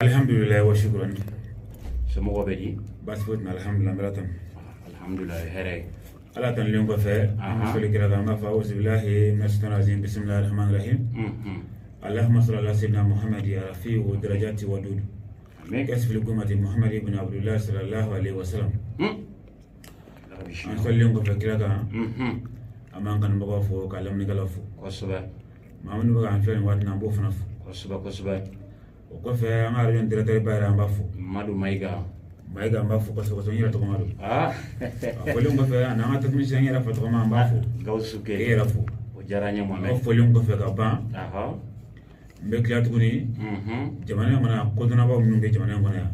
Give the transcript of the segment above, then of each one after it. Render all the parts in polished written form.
Alhamdulillah wa shukran. Semua bedi. Basfot na alhamdulillah beratan. Alhamdulillah here. Ala tan lion ko fe. Soli kira da ma fa auzu billahi minash shaitanir rajim. Bismillahir rahmanir rahim. Allahumma salli ala sayyidina Muhammad ya rafi wa darajati wa dud. Amin. Kasfil gumati Muhammad ibn Abdullah sallallahu alaihi wasallam. An soli lion ko fe kira da. Aman kan bago fo kalam ni kala fo. Kosoba. Mamun baga an fe wat na bo fana fo. Kosoba. O ko fe an ara yon directeur bayra amba fo. Madu Maiga amba fo ko so nyira to ko madu. Ko lion ko fe an nga technicien yara fa to ma amba fo. Gausu ke. Yara fo. O jaranya mo O fo lion ko fe ka ban. Mbe kila tuguni jamana mana ko duna ba mun be jamana ngona ya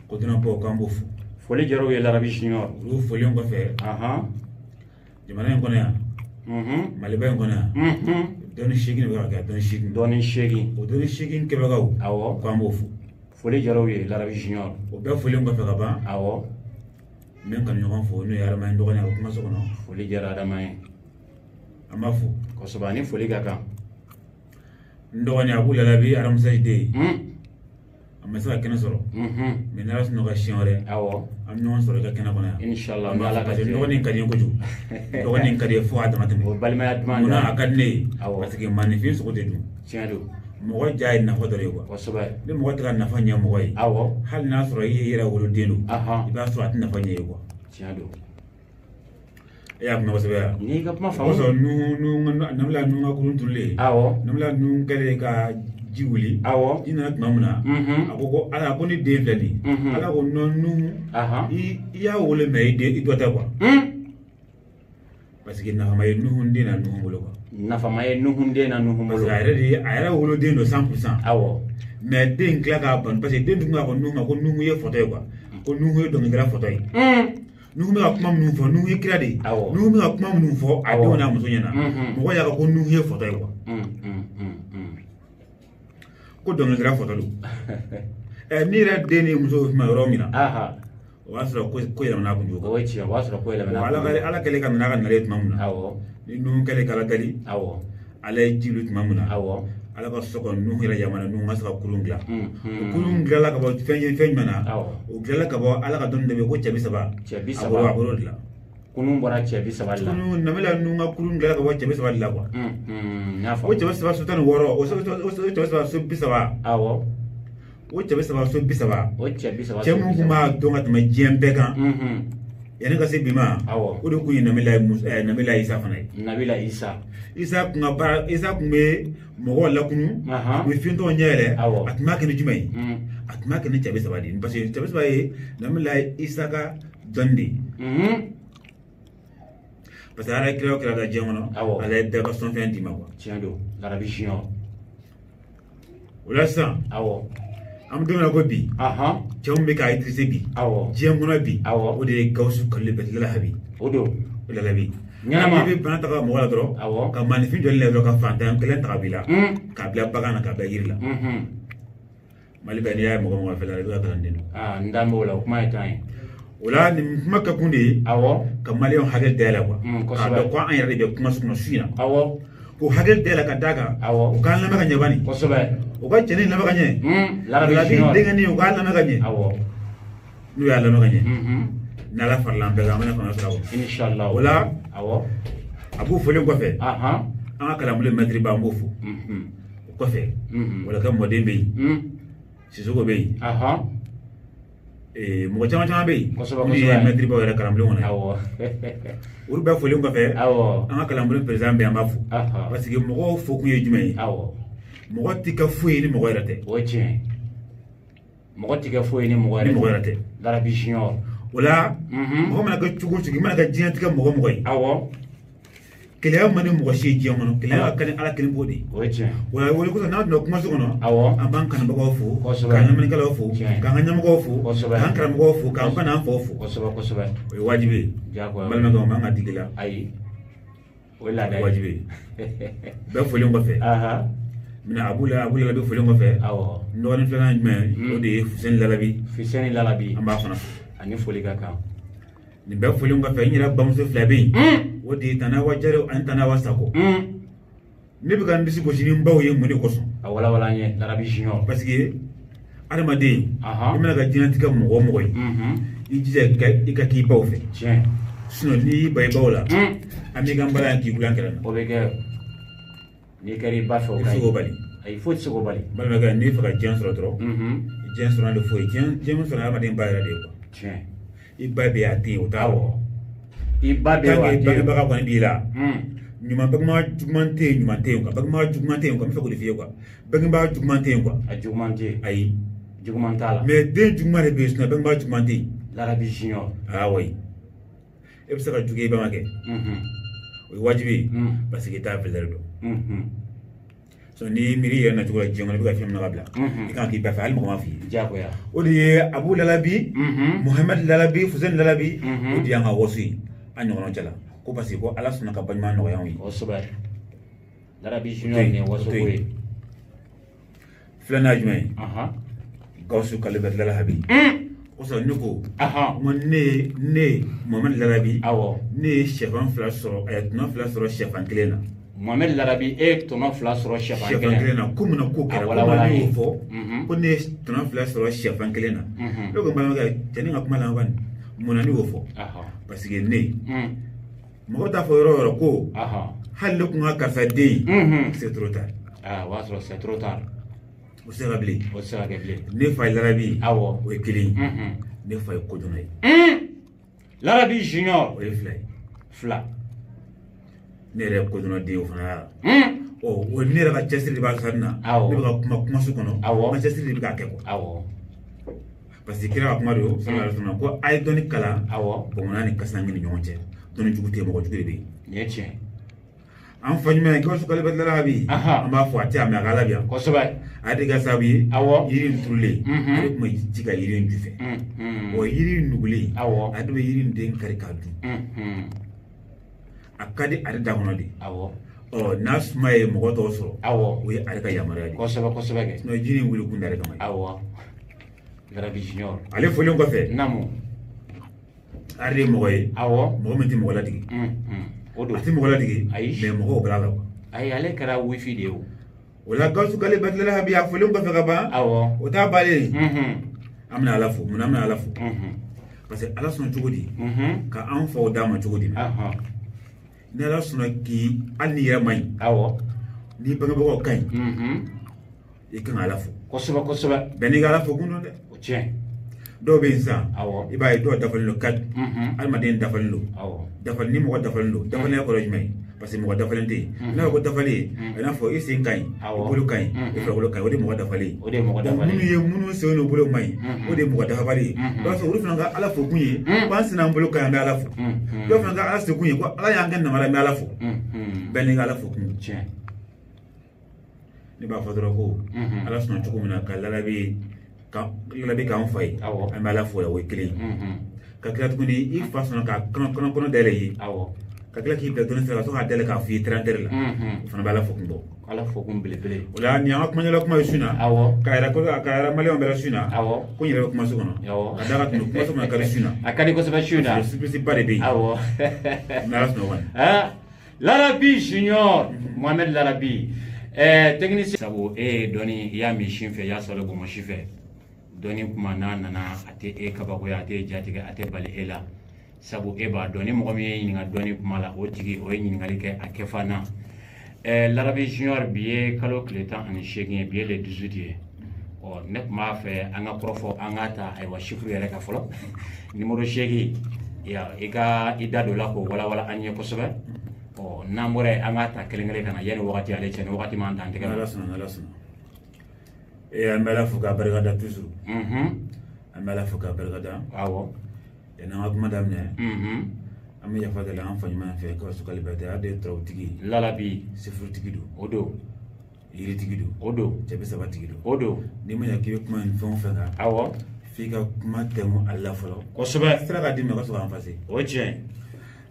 ko duna ba ko ambo fu foli jaro ye l'Arabie junior lu foli on ko fe jamana ngona ya maliba ngona doni shigin ba ga doni shigin o doni shigin ke ba ga awo ko ambo fu foli jaro ye l'Arabie junior o be foli on ko fe ka ba awo men kan ñogon fo no yara may ndogona ko ma so kono foli jara da may amma fu ko sobani foli ga kan ndogoni abu lalabi aram sajde amma sa kena soro mais na rasno ga shiore awo am non soro ga kena kona inshallah mala ka ndogoni kadi ko ju ndogoni kadi fo adama tammi o balma atman mona akadne awo parce que manifeste ko de du tiado mo jaay na ko dore ko soba ni mo taga na fanya mo way awo hal na soro yira wolo delu iba so atna fanya ko tiado ya ko soba ni ga ma fa so nu namla nu ngakurun tulle awo namla nu kale ka jiwuli awo dina mamuna akoko ala ko ni de flani ala ko nonu ya wole me de idota quoi parce que na may nu hunde na nu holo quoi na fa may nu hunde na nu holo ayra wolo de no 100% awo mais de ngla ka ban parce que de ndunga ko nu ye photo quoi ko nu ye do ngira photo yi nu me akuma nu fo nu ye krade nu me akuma nu fo adona muso nyana mo ya ko nu ye photo yi quoi ko do ngira photo lu ni ra de ni muso ma romina wasra ko yela na ko jogo wachi wasra ko yela na ala kale kan na kan naret mamuna ni nu kale kala gali ala jilut mamuna ala ko soko nu hira jamana nu ngasa kulungla kulungla la ka bo fenye mana o gela ka bo ala ka don de ko chebi saba aboro la kunun bora chebi saba la kunu namela nu nga kulungla ka bo chebi saba la kwa nafa o chebi saba sultan woro o chebi saba so bisaba o chebi saba so bisaba chemu kuma donga tuma jembe kan yana ka se bima o de ku namela isa fanai nabila isa kunga ba isa kumbe mogo la kunu we finto nyele atma ke jumai atma ke chabe sabadi parce que chabe sabadi namela isa ka dondi parce que ala creo que la jemono ala de ka son fin di mawa tiando l'Arabie junior wala sa am dona ko bi chombe ka idrisse bi jemono bi o de gausu kalle bet la habi odo la habi nyama be bana taga mo wala dro ka manifin jol le ka fantam kelen takabila ka bla bagana ka bayirla mali ben ya mo mo fela do ka ndino ndambo wala kuma tay wala ni makka kundi ka mali on hagel dela kwa ka do ko an yare be kuma sunu suina ko hagel dela ka daga o kan la maka nyabani ko sobe o ka cheni la maka nye la rabi denga ni o ka la maka nye nu ya la maka nye nala farlan be ga mana fana sawo inshallah wala abu fole ko fe an kala mule metri ba mbofu ko fe wala kam mo dembe sisugo be mo chama be ni metri ba wala kala mule wona uru ba fole ko fe an kala mule president be ambafu parce que mo fo ku yejumai mo tika fuyi ni mo yarate mo tika fuyi ni mo yarate l'Arabie junior wala mo mana ga chugo mana ga jinati ka mo yi kele mani mo shi ji mo kele kan ala kele bodi wala ko na no kuma so no aban kan ba ko fu kan man kala fu kan nyam ko fu kan kram ko fu kan kana fo fu ko soba wajibi malma ga ma ngadi gila wala dai wajibi ba fo lengo fe mina abula be fo lengo fe ndo ni fana me o de fusen lalabi amba fana ani foli ka kan ni be foli nga fe nyira bamso flabe wodi tana wajare an tana wasako ne be kan disi ko jini mbaw ye moni ko so wala nye l'Arabie junior parce que adamaden i mana ka diɲɛnatigɛ mɔgɔ o mɔgɔ ye i jija i ka k'i baw fɛ sinon n'i y'i ba i baw la an b'i ka n bala yan k'i kulan kɛlɛ na o bɛ kɛ n'i kɛra i ba fɛ o i tɛ se k'o bali ayi foyi tɛ se k'o bali balimakɛ n'i fɛ ka diɲɛ sɔrɔ dɔrɔn diɲɛ sɔrɔ de foyi diɲɛ min sɔrɔ adamaden ba yɛrɛ de ye quoi i ba bɛ a den o t'a rɔ i ba bɛ wa den bangebaga kɔni b'i la bangebaga juguman tɛ yen ɲuman tɛ yen quoi bangebaga juguman tɛ yen quoi n bɛ fɛ k'o de f'i ye quoi bangebaga juguman tɛ yen quoi a juguman tɛ yen ayi juguman t'a la mais den juguman de bɛ yen sinon bangebaga juguman tɛ yen Larabi Junior oui e bɛ se ka jugu i ba ma kɛ o ye wajibi ye parce que i t'a valeur dɔn so n'i miiri yɛrɛ nacogo la diɲɛ kɔnɔ i bɛ ka fɛn min na ka bila i kan k'i ba fɛ hali mɔgɔ ma f'i ye diyagoya o de ye Abu Lalabi Muhammed Lalabi Fuseni Lalabi o de y'an ka waso ye an ɲɔgɔnnaw cɛla ko parce que ko Ala sɔnna ka baɲuman nɔgɔya anw ye kosɛbɛ Larabi Junior nin ye waso ko ye filanan jumɛn ye Gawusu Kalibɛri Lalahabi o sɔrɔ ne ko ne Muhammed Lalabi ne ye sɛfan 2 sɔrɔ tɔnɔ 2 sɔrɔ sɛfan 1 na Muhammed Larabi e tɔnɔ 2 sɔrɔ sɛfan 1 na ko mun na ko kɛra ko ne y'o fɔ ko ne ye tɔnɔ 2 sɔrɔ sɛfan 1 na ne ko n balimakɛ cɛ ni ka kuma la kɔni mun na ne y'o fɔ parce que ne mɔgɔ t'a fɔ yɔrɔ o yɔrɔ ko hali ne kun ka karisa den c'est trop tard o b'a sɔrɔ c'est trop tard o tɛ se ka bilen o tɛ se ka kɛ bilen ne fa ye Larabi o ye kelen ne fa ye Kodɔnna ye Larabi Junior o ye 2 ye 2 ne yɛrɛ ye Kodɔnna den o fana y'a o ne yɛrɛ ka cɛsiri de b'a sari na ne bɛ ka kumaso kɔnɔ n ka cɛsiri de bɛ k'a kɛ quoi parce que kira ka kuma don sallallahu ko a ye dɔnni kalan bamanan ni kasange ni ɲɔgɔn cɛ dɔnni jugu tɛ yen mɔgɔ jugu de bɛ yen nin ye tiɲɛ an fa ɲuman ye Gawusu Kalibɛri Lalahabi an b'a fɔ a tɛ a mɛ a ka labiya kosɛbɛ a de ka sababu ye yiri in turulen ale tun bɛ ji ka yiri in ju fɛ yiri in nugulen a de bɛ yiri in den kari k'a dun a ka di ale da kɔnɔ de n'a suma ye mɔgɔ tɔw sɔrɔ o ye ale ka yamaruya de kosɛbɛ kosɛbɛ kɛ sinon jiri in wuli kun d'ale kama Larabi Junior ale fɔlen kɔfɛ namu ale de ye mɔgɔ ye mɔgɔ min tɛ mɔgɔ ladigi o don a tɛ mɔgɔ ladigi mais mɔgɔw bɛr'a la quoi ayi ale kɛra wifi de ye o la Gawusu Kalibɛri Lalahabi a fɔlen kɔfɛ ka ban o t'a bannen an bɛna Ala fo munna an bɛna Ala fo parce que Ala sɔnna cogo di ka an faw d'a ma cogo di ni Ala sɔnna k'i hali n'i yɛrɛ ma ɲi n'i bangebagaw ka ɲi i kan ka Ala fo kosɛbɛ kosɛbɛ bɛɛ n'i ka Ala fo kun don dɛ o tiɲɛ dɔw bɛ yen sisan i b'a ye dɔw dafalen don 4 adamaden dafalen don dafalen ni mɔgɔ dafalen don dafalenya kɔrɔ jumɛn ye parce que mɔgɔ dafalen tɛ yen n'a fɔ ko dafalen a n'a fɔ i sen ka ɲi i bolo ka ɲi i farikolo ka ɲi o de ye mɔgɔ dafalen ye minnu sen n'u bolo ma ɲi o de ye mɔgɔ dafabali ye o sɔrɔ olu fana ka Ala fo kun ye ko an sen n'an bolo ka ɲi an bɛ Ala fo dɔw fana ka Ala se kun ye ko Ala y'an kɛ namara an bɛ Ala fo bɛɛ n'i ka Ala fo kun ne b'a fɔ dɔrɔn ko Ala sɔnna cogo min na ka Lalabi k'an fa ye an bɛ Ala fo o ye kelen ka tila tuguni i fa sɔnna ka kɔnɔ dayɛlɛ ye ka tila k'i bila dɔnni sira ka sɔrɔ k'a dayɛlɛ k'a f'i ye tɛrɛntɛrɛ la o fana bɛ Ala fo kun bɔ Ala fo kun belebele o la nin y'an ka kumaɲɔgɔnla kuma ye su in na k'a yɛrɛ maliyɛnw bɛɛ la su in na ko n yɛrɛ bɛ kumaso kɔnɔ ka d'a kan tun kumaso kɔnɔ ka di su in na a ka di kosɛbɛ su in na surprise ba de bɛ yen n'Ala sɔnna o kɔni Larabi Junior Muhammed Larabi technicien sabu e ye dɔnni i y'a min sin fɛ i y'a sɔrɔ gɔmɔ si fɛ dɔnni kuma n'a nana a tɛ e kabakoya a tɛ jatigɛ a tɛ bali e la sabu e b'a dɔn ni mɔgɔ min ye ɲininka dɔnni kuma la o tigi o ye ɲininkali kɛ a kɛfana Larabi Junior bi ye kalo tile 18 ye bi ye le 18 ye ne tun b'a fɛ an ka kɔrɔfɔ an ka ta ayiwa chiffre yɛrɛ ka fɔlɔ numéro 8 i da don la k'o walawala an ye kosɛbɛ n'an bɔra yen an ka ta kelen kelen ka na yanni wagati ale cɛ ni wagati man dan tigɛ Ala sɔnna an bɛ Ala fo k'a barikada toujours an bɛ Ala fo k'a barikada n'an ka kuma daminɛ an bɛ yafa deli an fa ɲuman fɛ Gawusu Kalibɛri ale de ye turawutigi Lalabi sifurutigi don o don yiritigi don o don cɛbi sabatigi don o don n'i ma ɲɛ k'i bɛ kuma nin fɛn o fɛn kan f'i ka kuma tɛmɛ a la fɔlɔ kosɛbɛ sira ka di mɛ ka sɔrɔ an fase o ye tiɲɛ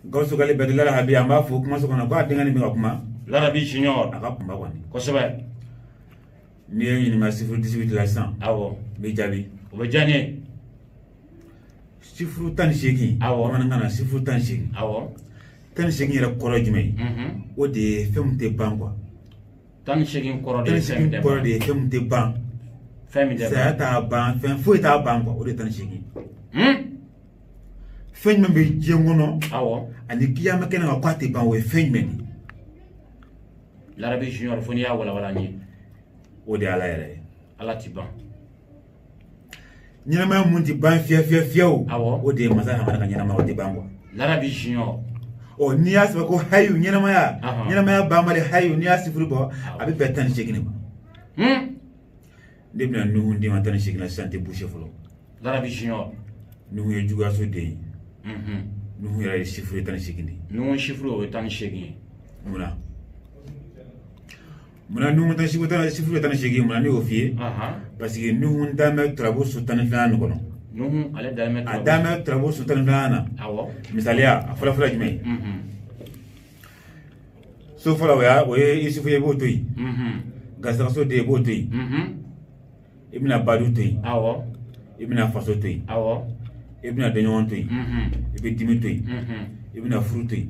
Gawusu Kalibɛri Lalahabi an b'a fo kumaso kɔnɔ ko a denkɛ nin bɛ ka kuma Larabi Junior a ka kunba kɔni kosɛbɛ n'i ye ɲininka sifuru 18 la sisan n bɛ jaabi o bɛ diya n ye sifuru 18 bamanankan na sifuru 18 18 yɛrɛ kɔrɔ ye jumɛn ye o de ye fɛn min tɛ ban quoi 18 kɔrɔ de ye fɛn min tɛ ban saya ta ban fen fo ta ban ko o de tan shigi fen men be jengono ani kiyama kena ko ate ban we fen men Larabi Junior foni ya wala ni o de ala yere ala ti ban nyama munti ban fiafiafiao o de masa ha ka nyama o de ban ko Larabi Junior o ni asba ko hayu nyama ya ba male hayu ni asifuru bo abi betan shigi ni Debna nous ndi mantane shigi na santé boucher folo Larabi Junior nous ye juga so de nous ya chiffre tan shigi ni nous chiffre o tan shigi muna nous tan chiffre tan shigi muna ni ofie parce que nous ndame travaux sur tan flan kono nous ale dame travaux sur tan flan misalia afala jime so fala wa ye isufu ye botoyi gasa so de botoyi ibna badu toyi ibna faso toyi ibna denyon toyi ibi dimi toyi ibna furu toyi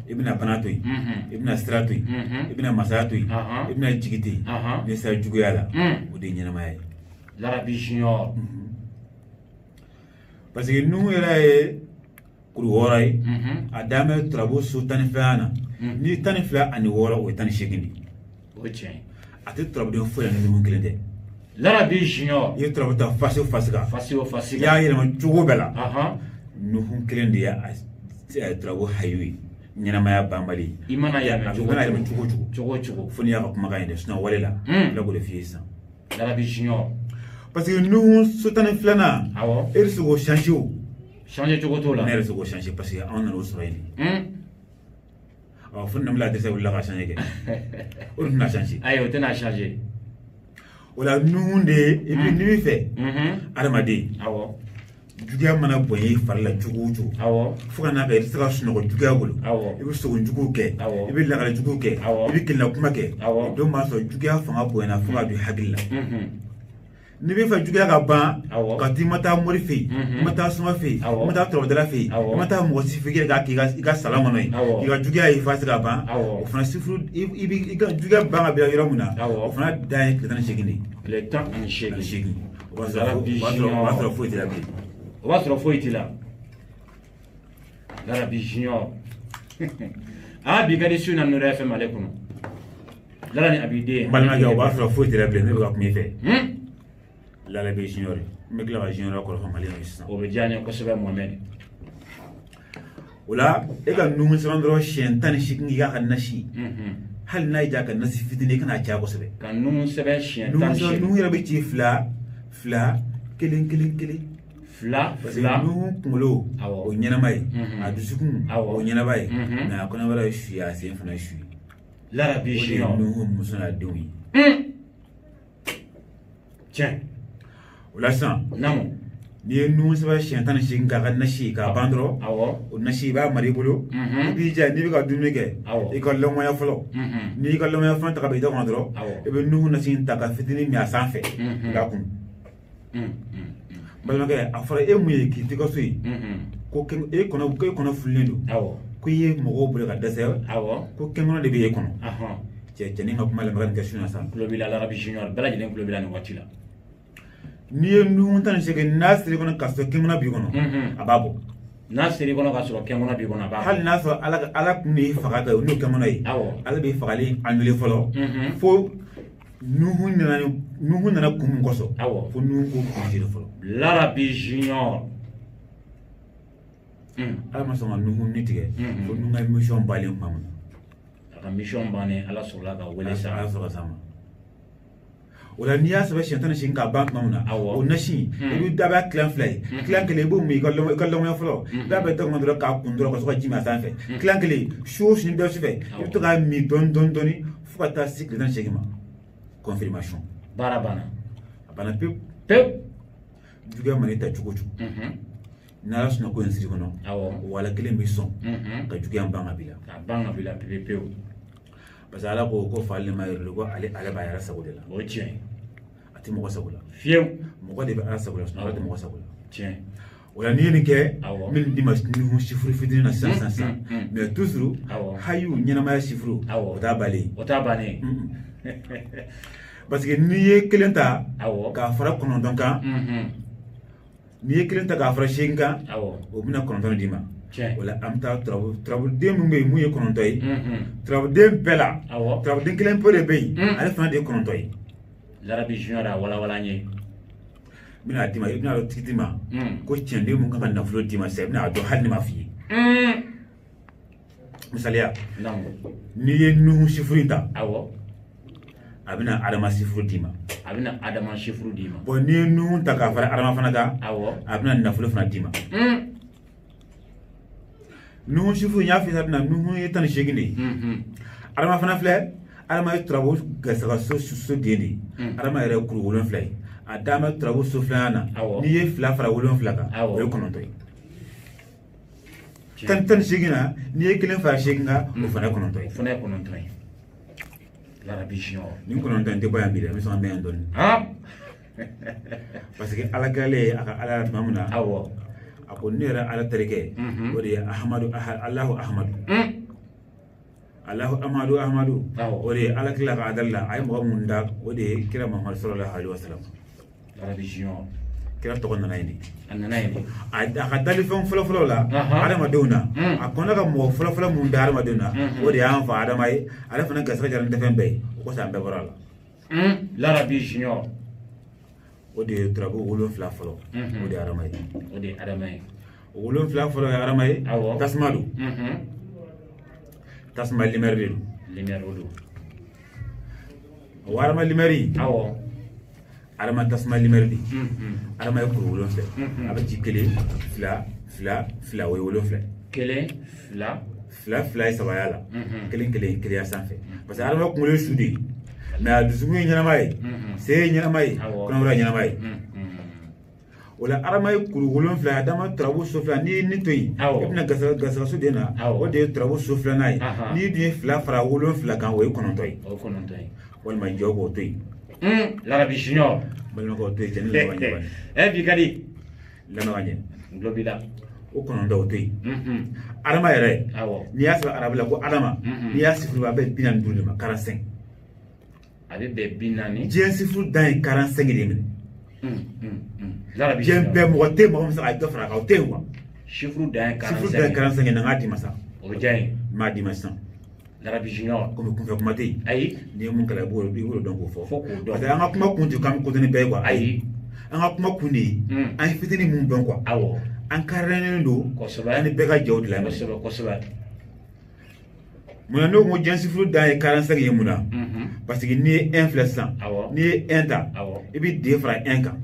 ibna bana toyi ibna stra toyi ibna masaya toyi ibna jigite ne sa juguyala o de nyana may Larabi Junior parce que nous era e kuru horay adame travaux sur tan fana ni tan fla ani wora o tan shegindi o chen ate travaux de fo ni mun kelende Larabi Junior ye travaux ta fasiga ya yele jugo bela nu hun kelende ya travaux hayui nyina maya bambali imana ya jugo foni ya kuma ga inde suna walela la go de fiesa Larabi Junior parce que nous soutane flana et se go changer jugo to la ne se go changer parce que on a no soyni fonna mla de se wala ga changer on na changer ayo te na changer wala nunde et puis ni fait aramade juga mana boye farla jugu fuka na ga sira suno juga gulu ibi so jugu ke ibi la ga jugu ke ibi kila kuma ke do ma so juga fanga boye na fuka du hagilla ni be fa juga ga ban ka ti mata morifi mata suma fi mata tro de la fi mata mo si fi ga ki ga salama no ga juga yi fa sira ban o fana sifru ibi ga juga ban ga yoro muna o fana dai ke tan shegini le temps en shegi wa so fo ti la bi o va sɔrɔ foyi t'i la Larabi Junior bi ka di su na Nura FM ale kɔnɔ Lala ni Abide balimakɛ o b'a sɔrɔ foyi t'i la bilen ne bɛ ka kuma i fɛ Larabi Junior n bɛ tila ka Junior kɔrɔ fɔ Mali la sisan o bɛ diya n ye kosɛbɛ Mohamed o la e ka numu sɛbɛn dɔrɔn siɲɛ 18 i k'a ka nasi hali n'a y'i diya ka nasi fitinin i kana caya kosɛbɛ ka numu sɛbɛn siɲɛ 18 numu yɛrɛ bɛ ci fila kelen fila nuhu kunkolo o ɲɛnama ye a dusukun o ɲɛnaba ye mais a kɔnɔbara ye suye a sen fana ye suye Larabi Junior nuhu muso n'a denw ye tiɲɛ o la sisan n'i ye nuhu sɛbɛn siɲɛ 18 k'a ka nasi k'a ban dɔrɔn o nasi i b'a mara i bolo i b'i jija n'i bɛ ka dumuni kɛ i ka lɔngɔnya fɔlɔ n'i y'i ka lɔngɔnya fɔlɔ ta ka bɛn i da kɔnɔ dɔrɔn i bɛ nuhu nasi in ta ka fitinin min a sanfɛ i k'a kun balimakɛ a fɔra e mun ye k'i tɛgɛ so ye ko e kɔnɔ fulilen don ko i ye mɔgɔw bolo ka dɛsɛ ko kɛnkɔnɔ de bɛ e kɔnɔ cɛnin ka kuma lamɛn kɛ sun na sa tulo b'i la Larabi Junior bɛɛ lajɛlen tulo b'i la nin waati la n'i ye nuhu 18 n'a siri kɔnɔ ka sɔrɔ kɛnkɔnɔ b'i kɔnɔ a b'a bɔ n'a siri kɔnɔ ka sɔrɔ kɛnkɔnɔ b'i kɔnɔ a b'a bɔ hali n'a sɔrɔ ala kun de faga kɛ n'o kɛnkɔnɔ ye ala bɛ fagali annulé fɔlɔ fo nuhu nana kun min kɔsɔn fo nuhu ko kunsiri fɔlɔ Larabi Junior ala ma sɔn ka nuhu ni tigɛ fo nuhu ka mission balen kuma min a ka mission bannen ala sɔrɔla ka wele sa ala sɔrɔ sa ma o la n'i y'a sɛbɛn siɲɛ 18 k'a ban tuma min na o nasi i bɛ dabaya tilan fila ye tilan kelen i b'o min i ka lɔngɔnya fɔlɔ i b'a bɛɛ tɔgɔ dɔrɔn k'a kun dɔrɔn ka sɔrɔ ka ji min a sanfɛ tilan kelen su o su ni dɔ su fɛ i bɛ to k'a min dɔɔni fo ka taa se tile 18 ma confirmation baara banna a banna pewu juguya mana ta cogo n'ala sɔnna ko in siri kɔnɔ wala kelen bɛ sɔn ka juguya ban ka bila pewu parce que ala ko fa ale ma yɛrɛ ko ale b'a yɛrɛ sago de la o ye tiɲɛ a tɛ mɔgɔ sago la fiyewu mɔgɔ de bɛ ala sago la ala tɛ mɔgɔ sago la tiɲɛ o la n'i ye nin kɛ min di ma nuhu sifuru fitinin na sisan mais toujours hayu ɲɛnamaya sifuru o t'a bannen parce que n'i ye kelen ta k'a fara 9 kan n'i ye kelen ta k'a fara 8 kan o bɛna 9 d'i ma wala an bɛ taa turabuden min bɛ yen mun ye 9 ye turabuden bɛɛ la turabuden kelen pe de bɛ yen ale fana de ye 9 ye Larabi Junior a walawala n ye n bɛna d'i ma i bɛna dɔn tigi ma ko tiɲɛden mun kan ka nafolo d'i ma sisan i bɛna dɔn hali ne ma f'i ye misaliya n'i ye Nuhu sifuru ta a bɛna Adama sifuru d'i ma bon n'i ye Nuhu ta k'a fara Adama fana kan a bɛna nafolo fana d'i ma Nuhu sifuru n y'a f'i ɲɛna Nuhu ye 18 de ye Adama fana filɛ Adama ye turabu gasaga so den de ye Adama yɛrɛ ye kuru 7 ye a dan bɛ turabu so filanan na n'i ye 2 fara 7 kan o ye 9 ye 18 na n'i ye 1 fara 8 kan o fana ye 9 ye Larabi Junior nin 9 n tɛ bɔ yan bi dɛ n bɛ sɔn ka mɛn yan dɔɔni parce que ala kɛlen a ka ala tuma min na a ko ne yɛrɛ ala terikɛ o de ye Alahu Ahmadu o de ye ala kila ka adali la a ye mɔgɔ mun da o de ye kira Muhammadu sallallahu alaihi wasallam Larabi Junior kira tɔgɔ nana yen de a ka dalifɛn fɔlɔfɔlɔ la adamadenw na a kɔnɔ ka mɔgɔ fɔlɔfɔlɔ mun da adamadenw na o de y'an fa Adama ye ale fana garisɛgɛ jara n tɛ fɛn bɛɛ ye o kɔsɔn an bɛɛ bɔra a la Larabi Junior o de ye turabu 7 fɔlɔ o de ye Adama ye o 7 fɔlɔ ye Adama ye tasuma don tasuma limɛri de don o Adama limɛri Adama tasuma limɛri de Adama ye kuru 7 a bɛ ci 1 2 o ye 7 fila ye sabaya la 1 kelenya sanfɛ parce que Adama kunkolo ye su de ye mais a dusukun ye ɲɛnama ye sen ye ɲɛnama ye kɔnɔbara ye ɲɛnama ye o la Adama ye kuru 7 Adama turabu so 2 n'i ye nin to yen i bɛna gasaga so den na o de ye turabu so 2nan ye n'i dun ye 2 fara 7 kan o ye 9 ye walima jɔ k'o to yen Larabi Junior balimakɛw to yen cɛ ni laban ɲɛ bi ka di lamɛn ka ɲɛ n tulo b'i la o 9 o to yen Adama yɛrɛ n'i y'a sɔrɔ arabu la ko Adama n'i y'a sifuru a bɛ 45 de ma 45 a bɛ bɛn 40 diɲɛ sifuru dan ye 45 de minɛ diɲɛ bɛɛ mɔgɔ tɛ mɔgɔ min se ka dɔ fara a kan o tɛ yen quoi sifuru dan ye 45 na n k'a d'i ma sa o bɛ diya n ye n m'a d'i ma sisan Larabi Junior komi kunfɛ kuma tɛ yen ayi n'i ye mun kalan i b'o dɔn k'o fɔ fo k'o dɔn parce que an ka kuma kun tɛ k'an bɛ kotoni bɛɛ ye quoi ayi an ka kuma kun de ye an ye fitinin mun dɔn quoi an karilen don an ni bɛɛ ka jɛw de la kosɛbɛ munna n'o ko diɲɛ sifuru dan ye 45 ye mun na parce que n'i ye 1 filɛ sisan n'i ye 1 ta i bɛ d fara 1 kan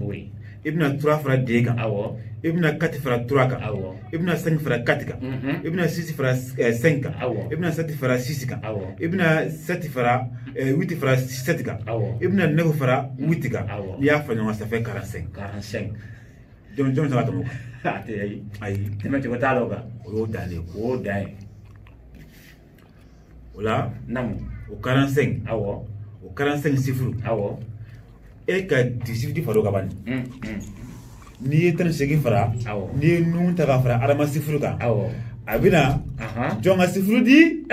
i bɛna 3 fara d kan i bɛna 4 fara 3 kan i bɛna 5 fara 4 kan i bɛna 6 fara 5 kan i bɛna 7 fara 6 kan i bɛna 7 fara 8 fara 7 kan i bɛna 9 fara 8 kan n'i y'a fara ɲɔgɔn kan ça fait 45 jɔn saba tɛmɛ o kan ayi tɛmɛ cogo t'a la o kan o y'o dan de ye o y'o dan ye o la o 45 o 45 sifuru e ka 18 fara o kan bani n'i ye 18 fara n'i ye Nuhu ta ka fara Adama sifuru kan a bɛna jɔn ka sifuru di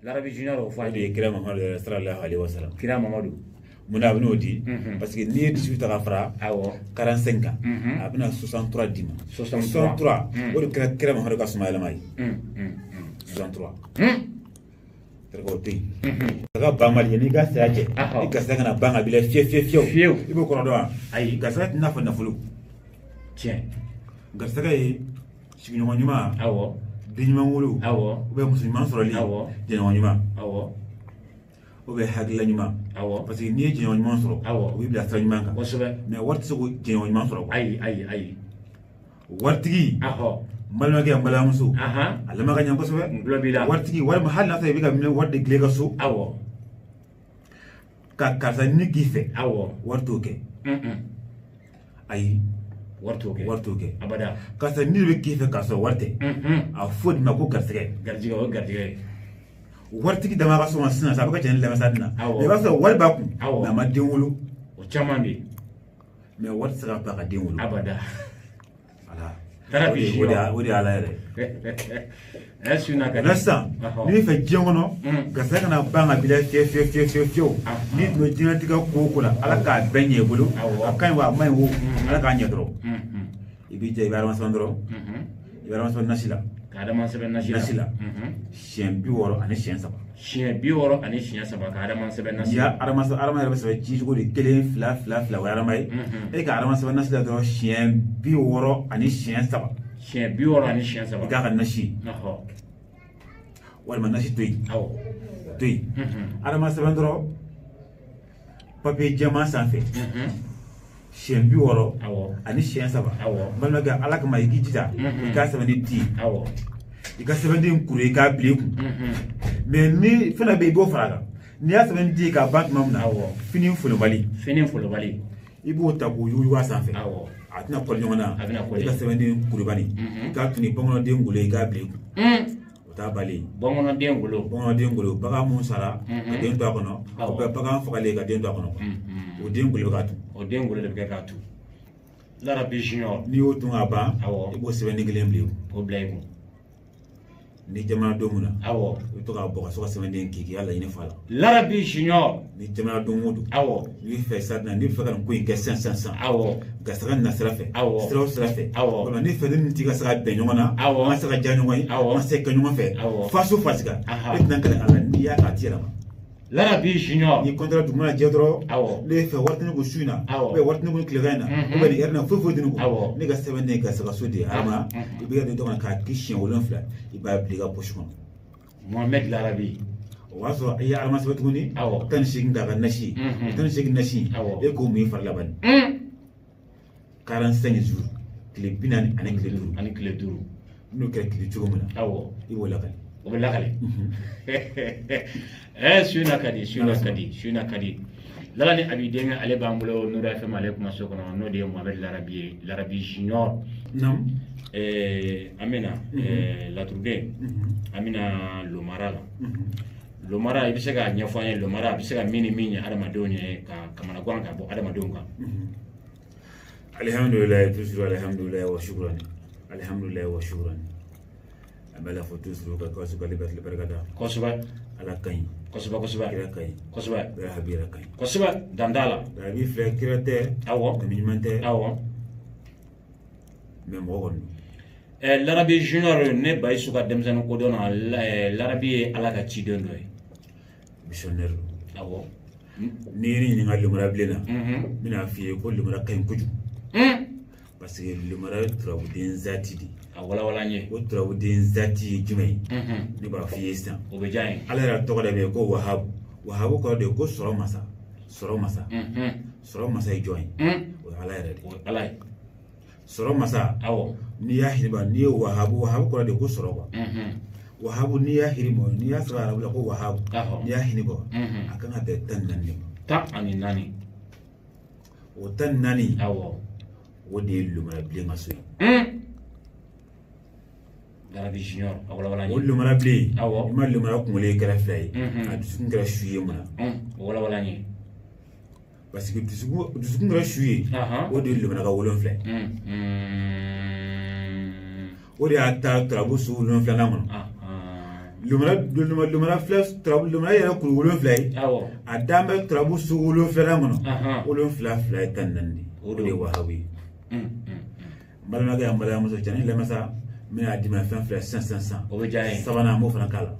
Larabi Junior o fɔ a de ye kira Muhammadu sallallahu alaihi wasallam kira Mamadu mun na a bɛn'o di parce que n'i ye 18 ta ka fara 45 kan a bɛna 63 d'i ma 63 o de kɛra kira Muhammadu ka sumayɛlɛma ye 63 o to yen ka ka ban mali n'i ka saya kɛ i garisɛgɛ kana ban ka b'i la fiyewu i b'o kɔrɔ dɔn wa ayi garisɛgɛ tɛ n'a fɔ nafolo tiɲɛ garisɛgɛ ye sigiɲɔgɔn ɲuman den ɲuman wolo muso ɲuman sɔrɔli jɛɲɔgɔn ɲuman hakilila ɲuman parce que n'i ye jɛɲɔgɔn ɲuman sɔrɔ o b'i bila sira ɲuman kan mais wari tɛ se ko jɛɲɔgɔn ɲuman sɔrɔ ayi waritigi n balimakɛ n balimamuso a lamɛn ka ɲɛ kosɛbɛ waritigi walima hali n'a sɔrɔ i bɛ ka minɛ wari de tile ka so ka karisa ɲini k'i fɛ wari t'o kɛ ayi wari t'o kɛ karisa ɲini de bɛ k'i fɛ k'a sɔrɔ wari tɛ a fɔ de ma ko garisɛgɛ waritigi dama ka so ma sisan a bɛ ka cɛ ni lamɛnsa din na i b'a sɔrɔ wari b'a kun mais a ma den wolo o caman bɛ yen mais wari tɛ se ka ban ka den wolo abada o de ala yɛrɛ suna ka sisan n'i fɛ diɲɛ kɔnɔ gasa kana ban ka bila fiyewu n'i tun bɛ diɲɛlatigɛ ko o ko la ala k'a bɛɛ ɲɛ i bolo a ka ɲi wa a ma ɲi wo ala k'a ɲɛ dɔrɔn i b'i jɛ i bɛ adamasɛbɛn dɔrɔn i bɛ adamasɛbɛn nasi la ka adamasɛbɛn nasi la siɲɛ 60 ani siɲɛ 3 siɲɛ 60 ani siɲɛ 3 ka adamasɛbɛn nasi la adama yɛrɛ bɛ sɛbɛn ci cogo di 1 2 o ye adama ye e ka adamasɛbɛn nasi la dɔrɔn siɲɛ 60 ani siɲɛ 3 siɲɛ 60 ani siɲɛ 3 i k'a ka nasi walima nasi to yen adamasɛbɛn dɔrɔn papiye jɛman sanfɛ siɲɛ 60 ani siɲɛ 3 balimakɛ ala kama i k'i jija i k'a sɛbɛn ni ti i ka sɛbɛnden kuru i k'a bila i kun mais ni fɛn bɛ i b'o fara kan n'i y'a sɛbɛn di k'a ban tuma min na fini folobali i b'o ta k'o yugu a sanfɛ a tɛna kɔli ɲɔgɔn na i ka sɛbɛnden kurubani i k'a tuni bamananden golo i k'a bila i kun o t'a bali bamananden golo bagan mun sara ka den to a kɔnɔ o bɛ bagan fagalen ka den to a kɔnɔ o den golo bɛ k'a tun o den golo de bɛ kɛ k'a tun Larabi Junior n'i y'o tun k'a ban i b'o sɛbɛnden kelen bila i kun o bila i kun ni jamanadenw mun na i bɛ to k'a bɔ ka so ka sɛbɛnden k'i y'a laɲini fa la Larabi Junior ni jamanadenw o don n'i bɛ fɛ sa n'i bɛ fɛ ka nin ko in kɛ sisan gasaga na sira fɛ sira o sira fɛ walima ni fɛ ni t'i ka se ka bɛn ɲɔgɔn na an ka se ka ja ɲɔgɔn ye an ka se ka kɛ ɲɔgɔn fɛ faso fasiga e tɛna kɛlɛ a la n'i y'a k'a ti yɛrɛ ma Larabi Junior ni kɔntara dugu mana jɛ dɔrɔn ne fɛ waritinin ko su in na waritinin ko tilegan in na nin yɛrɛ na foyi dini ko ne ka sɛbɛnden ka sɛbɛnso de adama i bɛ ka dɔn k'a k'i siɲɛ 7 i b'a bila i ka poche kɔnɔ Mohamed Larabi o b'a sɔrɔ i ye adama sɛbɛn tuguni 18 k'a ka nasi 18 nasi e k'o mun i fari labani 45 jours tile 40 ani tile 5 n'o kɛra tile cogo min na i b'o lakali o bɛ lakale suna kadi lala ni abi denkɛ ale b'an bolo Nuru FM ale kuma so kɔnɔ n'o de ye Mohamed Larabi Junior an bɛna laturuden an bɛna lomara la lomara i bɛ se k'a ɲɛfɔ an ye lomara a bɛ se ka min ni min ɲɛ adamadenw ye ka kamana gan ka bɔ adamadenw kan alhamdulilayi toujours alhamdulilayi wa shukrani alhamdulilayi wa shukrani an bɛ la fɔ toujours ka kawasu ka liberté barikada kosɛbɛ ala ka ɲi kosɛbɛ kira ka ɲi kosɛbɛ Rahabi yɛrɛ ka ɲi kosɛbɛ danda la Rahabi filɛ kira tɛ nabi ɲuman tɛ mais mɔgɔ kɔni Larabi Junior ne Bayisu ka denmisɛnnin kodɔn na Larabi ye ala ka ciden dɔ ye missionnaire n'i ye ne ɲininka lemara bilen na n bɛna f'i ye ko lemara ka ɲi kojugu parce que lemara ye turabuden zati de a walawala n ye o turabuden zati ye jumɛn ye ne b'a f'i ye sisan o bɛ diya n ye ala yɛrɛ tɔgɔ de bɛ yen ko wahabu kɔrɔ de ye ko sɔrɔ masa sɔrɔ masa ye jɔn ye o ye ala yɛrɛ de o ye ala ye sɔrɔ masa n'i y'a hiriba n'i ye wahabu kɔrɔ de ye ko sɔrɔ quoi wahabu n'i y'a hirima n'i y'a sɔrɔ arabu la ko wahabu n'i y'a hinibɔ a kan ka bɛn 14 de ma 14 o 14 o de ye lumana bilen ka so ye Larabi Junior a walawala n ye o lumana bilen i ma lumana kunkolo kɛra 2 ye a dusukun kɛra su ye mun na o walawala n ye parce que dusukun kɛra su ye o de ye lumana ka 7 o de y'a ta turabu su 7 nan kɔnɔ lumana yɛrɛ kuru 7 ye a dan bɛ turabu su 7 nan kɔnɔ 7 ye 14 de o de ye wahabu ye n balimakɛ yan balimamuso cɛ ni lamɛnsa n bɛna d'i ma fɛn filɛ sisan o bɛ diya n ye sabanan an b'o fana k'a la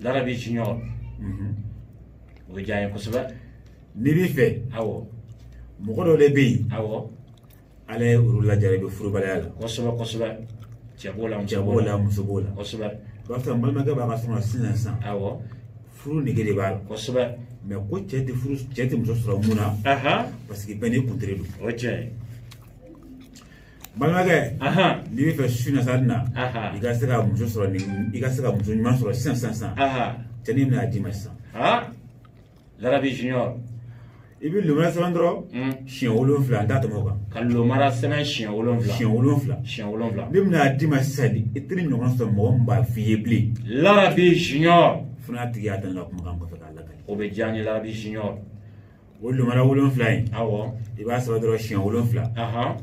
Larabi Junior o bɛ diya n ye kosɛbɛ n'i b'i fɛ mɔgɔ dɔw de bɛ yen ala ye olu lajara i bɛ furubaliya la kosɛbɛ cɛ b'o la muso b'o la kosɛbɛ o b'a sɔrɔ n balimakɛ b'a ka sɔrɔ sisan furu nege de b'a la kosɛbɛ mais ko cɛ tɛ muso sɔrɔ mun na parce que bɛɛ n'i kuntere don o cɛ ye balimakɛ n'i bɛ fɛ su in na sa na i ka se ka muso sɔrɔ i ka se ka muso ɲuman sɔrɔ sisan cɛnni bɛna d'i ma sisan Larabi Junior i bɛ lumana sɛbɛn dɔrɔn siɲɛ 7 n t'a tɛmɛ o kan ka lumana sɛbɛn siɲɛ 7 ne bɛna d'i ma sisan de i tɛ ɲɔgɔn sɔrɔ mɔgɔ min b'a f'i ye bilen Larabi Junior fana tigi y'a dan ka kumakan kɔfɛ k'a lakali o bɛ diya n ye Larabi Junior o lumana 7 in i b'a sɛbɛn dɔrɔn siɲɛ 7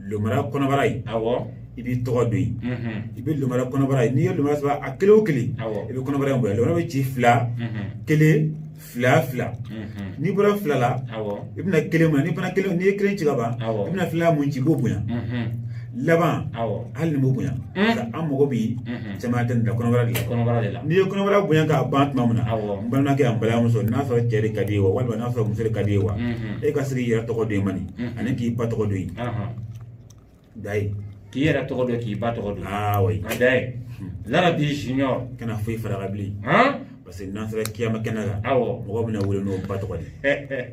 lumana kɔnɔbara in ibi tɔgɔ dɔ yen i bɛ lumana kɔnɔbara ye n'i ye lumana saba a kelen o kelen i bɛ kɔnɔbara in bonya lumana bɛ ci fila kelen fila fila n'i bɔra fila la i bɛna kelen mun na n'i ye kelen ci ka ban i bɛna fila mun ci i b'o bonya laban hali ni m'o bonya an mago bi caman tɛ nin la kɔnɔbara de la n'i ye kɔnɔbara bonya k'a ban tuma min na n balimakɛ an balimamuso n'a sɔrɔ cɛ de ka di ye wa walima n'a sɔrɔ muso de ka di ye wa e ka se k'i yɛrɛ tɔgɔ dɔn i mani ani k'i ba tɔgɔ dɔn yen dayi k'i yɛrɛ tɔgɔ dɔn k'i ba tɔgɔ dɔn oui dayi Larabi junior kana foyi fara ka bilen parce que n'an sera kiyama kɛnɛ kan mɔgɔ bɛna wele n'o ba tɔgɔ de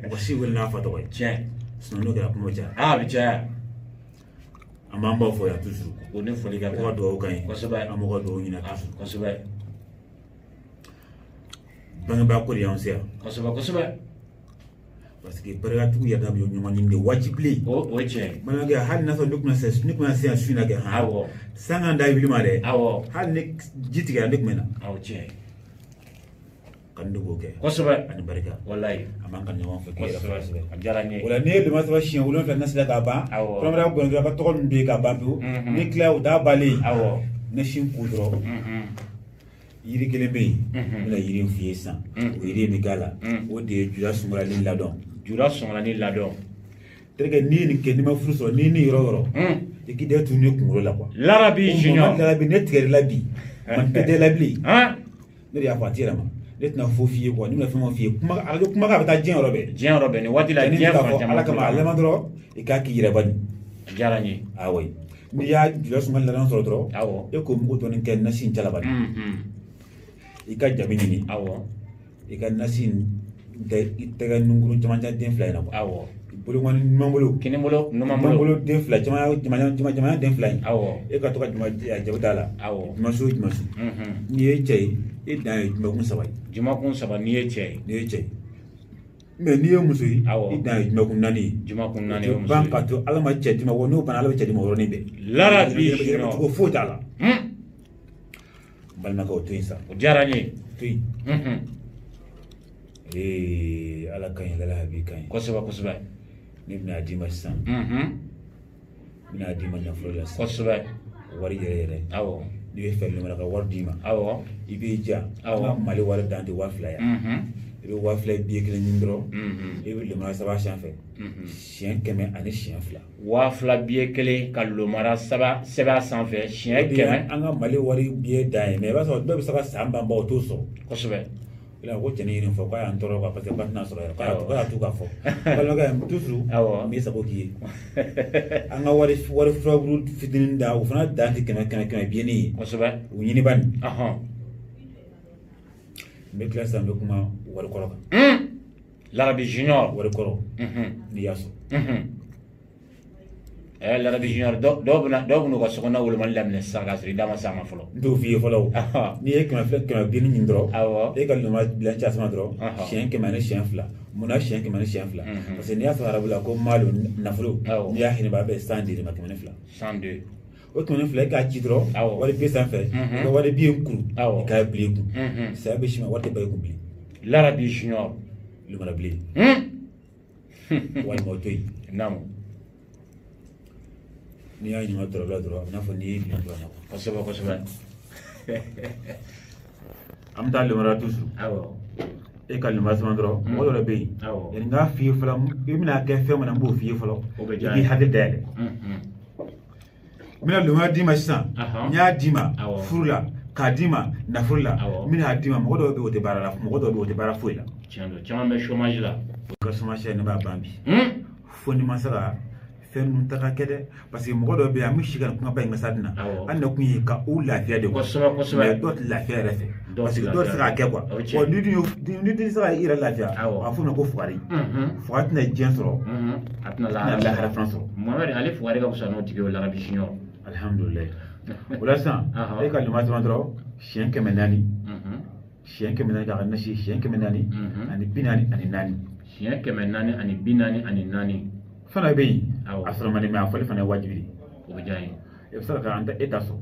mɔgɔ si wele n'a fa tɔgɔ ye tiɲɛ sinon n'o kɛra kuma bɛ caya a bɛ caya an b'an baw fɔ yan toujours o ni foli ka kan mɔgɔ dugawu kan ye kosɛbɛ an mɔgɔ dugawu ɲini toujours kosɛbɛ bangebaa ko de y'anw se yan kosɛbɛ parce que barikatigiw yɛrɛ bɛ ɲɔgɔn ɲini de wajibilen o ye tiɲɛ ye balimakɛ hali n'a sɔrɔ ne tun se yan su in na kɛ san ka da wuli ma dɛ hali ni ji tigɛra ne tun bɛ na tiɲɛ ka ne b'o kɛ kosɛbɛ ani barika walayi a man ka ɲɔgɔn fɛ kosɛbɛ a diyara n ye o la n'i ye lumana saba siɲɛ 7 na sera k'a ban kɔnɔbara bɔn dɔrɔn ka tɔgɔ ninnu bɛ yen k'a ban pewu ni tila o t'a balen ne sin ko dɔrɔn yiri kelen bɛ yen n bɛna yiri in f'i ye sisan o yiri in bɛ k'a la o de ye jula sumalanin ladɔn jula sumalanin ladɔn terikɛ n'i ye nin kɛ n'i ma furu sɔrɔ n'i ni yɔrɔ yɔrɔ i k'i da tun ne kunkolo la quoi Larabi junior Larabi ne tigɛrɛ bi man tɛ la bilen ne de y'a fɔ a tɛ yɛlɛma ne tɛna fo f'i ye quoi ni bɛna fɛn o f'i ye kumakan bɛ taa diɲɛ yɔrɔ bɛɛ nin waati la diɲɛ fan caman ala kama a laban dɔrɔn i k'a k'i yɛrɛ bani a diyara n ye oui n'i y'a jula sumalanin ladɔn sɔrɔ dɔrɔn e ko mugu dɔɔni kɛ nasi in cɛla bani i ka jabi ɲini i ka nasi in i tɛgɛ nungurun camancɛ den fila in na quoi bolokɔni ɲuman bolo kinibolo numan bolo den fila jamana den fila in e ka to ka jabi t'a la jumaso n'i ye cɛ ye e dan ye jumakun 3 ye jumakun 3 n'i ye cɛ ye mais n'i ye muso ye i dan ye jumakun 4 ye jumakun 4 ye muso ban ka to ala ma cɛ di ma wa n'o bana ala bɛ cɛ di ma yɔrɔnin bɛɛ Larabi junior ko foyi t'a la balimakɛ o to yen sa o diyara n ye to yen ala ka ɲi lala habi ka ɲi kosɛbɛ ne bɛna d'i ma sisan n bɛna d'i ma nafolo la sisan kosɛbɛ wari yɛrɛ n'i bɛ fɛ lumana ka wari d'i ma i b'i ja an ka mali wari dan tɛ 2000 yan i bɛ 2000 biye kelen ɲini dɔrɔn i bɛ lumana saba sanfɛ siɲɛ 100 ani siɲɛ 2 2000 biye kelen ka lumana saba sɛbɛn sanfɛ siɲɛ 100 an ka mali wari biye dan ye mais i b'a sɔrɔ dɔw bɛ se ka san ban o t'o sɔrɔ kosɛbɛ ila ko cɛnin ɲini fɔ k'a y'an tɔɔrɔ quoi parce que ba tɛna sɔrɔ yɛrɛ k'a to k'a fɔ balimakɛ toujours n b'i sago k'i ye an ka wari furaburu fitinin da o fana dan tɛ 100 biyenin ye kosɛbɛ o ɲini bani n bɛ tila sisan n bɛ kuma wari kɔrɔ kan Larabi junior wari kɔrɔ n'i y'a sɔrɔ Larabi junior dɔw bɛna ka sokɔnɔna wolomani daminɛ sisan k'a sɔrɔ i da ma s'a ma fɔlɔ n t'o f'i ye fɔlɔ o n'i ye 100 biyenin ɲini dɔrɔn e ka lumana bilancɛ a sama dɔrɔn siɲɛ 100 ani siɲɛ 2 munna siɲɛ 100 ani siɲɛ 2 parce que n'i y'a sɔrɔ arabu la ko maalo nafolo n'i y'a hinɛ a bɛ 100 de ma 102 102 o 102 e k'a ci dɔrɔn wari biye sanfɛ i ka wari biye kuru i k'a bilen kun saya bɛ si ma wari tɛ ba i kun bilen Larabi junior lumana bilen walima o to yen n'i y'a ɲininka dɔrɔn dɔrɔn i n'a fɔ n'i ye bilen dɔrɔn kosɛbɛ an bɛ taa lumana toujours e ka lumana sama dɔrɔn mɔgɔ dɔ bɛ yen yanni n k'a f'i ye fɔlɔ i bɛna kɛ fɛn min na n b'o f'i ye fɔlɔ i k'i hakili dayɛlɛ n bɛna lumana d'i ma sisan n y'a d'i ma furu la k'a d'i ma nafolo la n bɛna d'i ma mɔgɔ dɔw bɛ yen o tɛ baara la mɔgɔ dɔw bɛ yen o tɛ baara foyi la caman bɛ chômage la o ka chômage ne b'a ban bi fo ni ma se ka fɛn ninnu ta ka kɛ dɛ parce que mɔgɔ dɔw bɛ yen an bɛ si ka kumaba in ka sa dina an na kun ye ka u lafiya de quoi mais dɔw tɛ lafiya yɛrɛ fɛ parce que dɔw tɛ se k'a kɛ quoi wa n'i tɛ se ka i yɛrɛ lafiya a f'o ma ko fugari fuga tɛna diɲɛ sɔrɔ a tɛna lahara fana sɔrɔ Mohamɛdi ale fugari ka fisa n'o tigi ye Larabi junior alihamudulilayi o la sisan e ka lumana sama dɔrɔn siɲɛ 400 siɲɛ 400 k'a ka nasi siɲɛ 400 ani 44 siɲɛ 400 ani 44 fana bɛ yen a sɔrɔ man di mais a fɔli fana ye wajibi de o bɛ diya n ye i bɛ se ka an ta e ta sɔn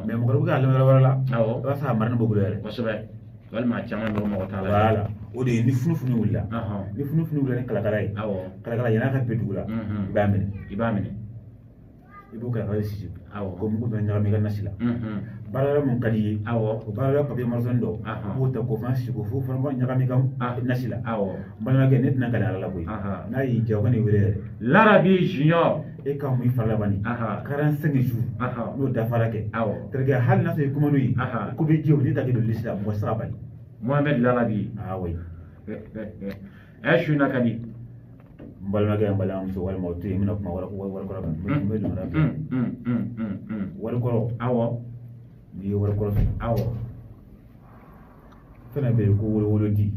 mais mɔgɔ bɛ k'a lamɛn yɔrɔ wɛrɛ la i b'a sɔrɔ a marinin b'o bolo yɛrɛ kosɛbɛ walima caman bɛ mɔgɔ t'a la voilà o de ye ni funufunu wulila ni funufunu wulila ni kalakala ye kalakala yan'a ka bin dugu la i b'a minɛ ibu ka kala sisi ko mu ko nyama mi ganna sila barara mun kadi ko barara papi marson do ko ta ko fan sisi ko fu fan ba nyama mi gam nasila bana ga net na kala ala boy na yi jaw ni wele Larabi Junior e ka mu fala bani 45 jours no da farake terga hal na se kuma nuyi ko be jew ni ta ke do lisla mo sabali Mohamed Larabi oui shuna kadi mbalma ga mbala am so wal mo tuy mina kuma wala ko wal ko awo ni wal ko fana be ko wolo di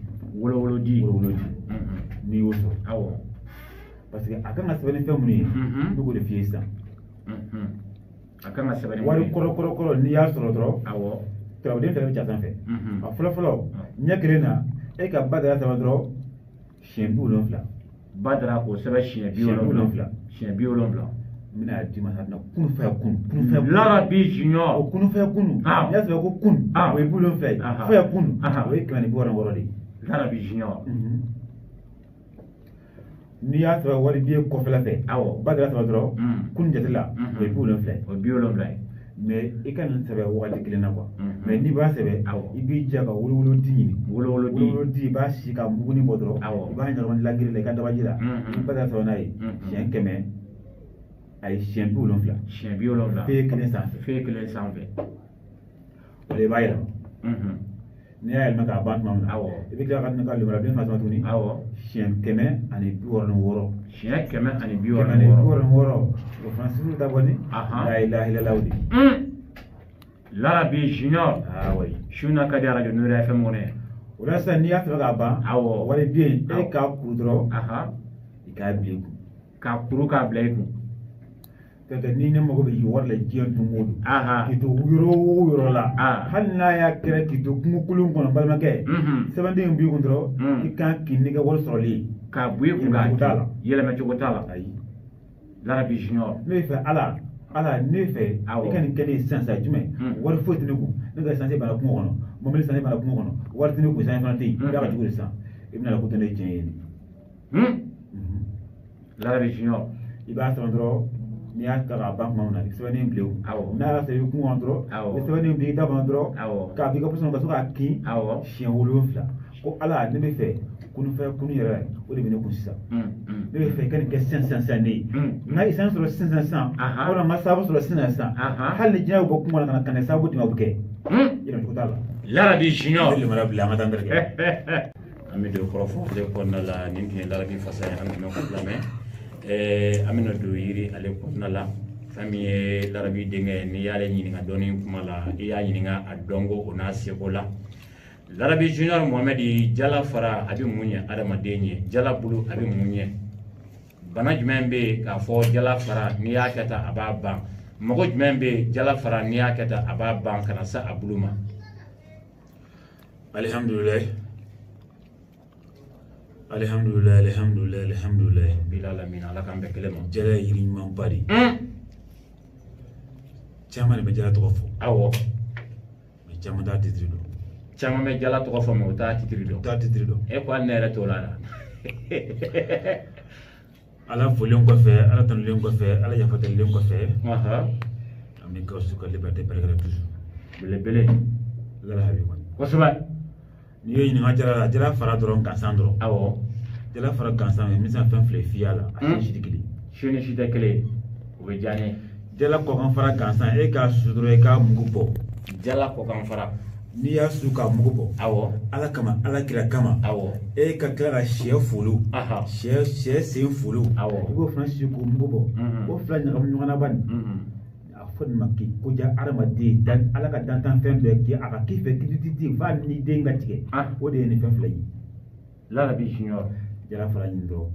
ni woso awo parce que akan na sabani femu ni dugo de fiesta akan na sabani wal ko ni ya soro dro awo taw de fere cha sanfe a folo nyakrena e ka badara sama dro shembu lo fla badara ko sɛbɛ siɲɛ bi wolonwula mina di ma na kunu fa Larabi Junior o kunu fa kunu ya sɛbɛ ko kunu o ye bulon fa fa kunu o ye kɛmɛ ni 60 de Larabi Junior ni y'a sɛbɛ wari bi kɔfɛla fɛ badara sɛbɛ dɔrɔn kunu jatela o ye bulon fa o bi wolonwula mais i ka nin sɛbɛ wagati kelen na quoi mais n'i b'a sɛbɛ i b'i jɛ ka wolowolo di ɲini wolowolo di i b'a si ka muguni bɔ dɔrɔn i b'a ɲagami lagiri la i ka dabaji la i ba ka sɔrɔ n'a ye siɲɛ 100 ayi siɲɛ 70 fee kelen sanfɛ o de b'a yɛlɛma n'i y'a yɛlɛma k'a ban tuma min na i bɛ tila ka nin ka lemura den fana tuguni siɲɛ 166 siɲɛ 166 o fana suru ta bɔ ni la ilaha illallah de Larabi Junior oui shuna kadi radio Nuru FM ngone o la sa n'i y'a sɔrɔ k'a ban wari bɛ yen e k'a kuru dɔrɔn i k'a bila i kun k'a kuru k'a bila i kun tɛ ni ne mago bɛ yi wari la diɲɛ don o don k'i to yɔrɔ o yɔrɔ la hali n'a y'a kɛra k'i to kungo kolon kɔnɔ balimakɛ sɛbɛnden b'i kun dɔrɔn i kan k'i nɛgɛ wari sɔrɔli k'a bɔ i kun k'a yɛlɛma cogo t'a la ayi Larabi Junior ne fɛ ala ne fɛ i ka nin kɛ ne sisan jumɛn wari foyi tɛ ne kun ne ka sanse bana kungo kɔnɔ mobili sanse bana kungo kɔnɔ wari tɛ ne kun sanse fana tɛ yen i b'a ka jugu de san i bɛna ko tɛ ne tiɲɛ ye nin Larabi Junior i b'a sɔrɔ dɔrɔn n'i y'a ta k'a ban tuma min na i sɛbɛnnen bilen n'a y'a sɔrɔ i kungo kɔnɔ dɔrɔn i sɛbɛnnen bilen i da kɔnɔ dɔrɔn k'a b'i ka pɔsɔn ka so k'a kin siɲɛ 7 ko ala ne bɛ fɛ kunu yɛrɛ o de bɛ ne kun sisan ne bɛ fɛ i ka nin kɛ sisan ne ye nka i san sɔrɔ sisan walima n ka sababu sɔrɔ sisan hali ni jinɛ bɛ bɔ kungo kɔnɔ ka na sababu dɛmɛ o bɛ kɛ yɛlɛmacogo t'a la Larabi Junior ne lemara bila an ka taa n kɛrɛfɛ an bɛ don kɔrɔfɔ ale kɔnɔna la nin tun ye Larabi fasa ye an tun bɛ ka lamɛn an bɛna don yiri ale kɔnɔna la fɛn min ye Larabi denkɛ n'i y'ale ɲininka dɔɔni kuma la i y'a ɲininka a dɔnko o n'a seko la Larabi Junior Mohamed jala fara a bɛ mun ɲɛ adamaden ye jala bulu a bɛ mun ɲɛ bana jumɛn bɛ yen k'a fɔ jala fara n'i y'a kɛ tan a b'a ban mɔgɔ jumɛn bɛ yen jala fara n'i y'a kɛ tan a b'a ban ka na se a bulu ma alhamdulilayi bilalamina ala k'an bɛɛ kelen ma jala ye yiri ɲumanba de caman de bɛ jala tɔgɔ fɔ mais caman t'a titiri dɔn caman bɛ jala tɔgɔ fɔ mais u t'a titiri dɔn e ko hali ne yɛrɛ t'o la ala folen kɔfɛ ala tanulen kɔfɛ ala yafatalilen kɔfɛ an bɛ Gawusu ka liberté barikada toujours belebele ala habi kɔni kosɛbɛ n'i ye ɲininka jala la jala fara dɔrɔn gansan dɔrɔn jala fara gansan ye misa fɛn fila fiyɛ a la a tɛ si tɛ kelen su ni si tɛ kelen o bɛ diya ne jala kɔkan fara gansan e k'a su dɔrɔn i k'a mugu bɔ jala kɔkan fara n'i y'a su k'a mugu bɔ ala kama ala kira kama e ka tila ka sɛ folo sɛ sen folo i b'o fana si k'o mugu bɔ o fila ɲagami ɲɔgɔn na ba nin a fɔ nin ma k'i koja adamaden ala ka dantan fɛn bɛɛ kɛ a ka k'i fɛ kititi f'a ni den ka tigɛ o de ye nin fɛn fila ye Larabi Junior jala fara ɲini dɔrɔn